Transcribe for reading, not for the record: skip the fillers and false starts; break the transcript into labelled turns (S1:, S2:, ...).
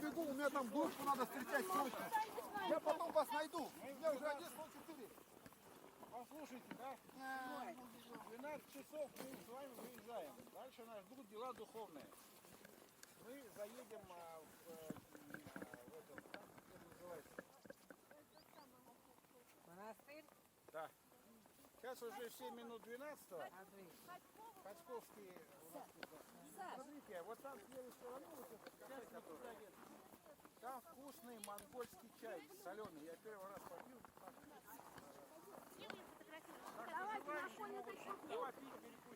S1: побегу, у меня там дочку надо встречать срочно. Я потом вас найду. У меня уже 11:04.
S2: Послушайте, да? 12 часов мы с вами выезжаем. Дальше нас ждут дела духовные. Мы заедем в этом, как это называется?
S3: Монастырь?
S2: Да. Сейчас уже 7 минут 12. Хотьковский. Смотрите, вот там с левой стороны, вот этот кафе, который, там вкусный монгольский чай соленый. Я первый раз попил. Так,
S4: Давайте на фоне таких.
S2: попить, перекусить.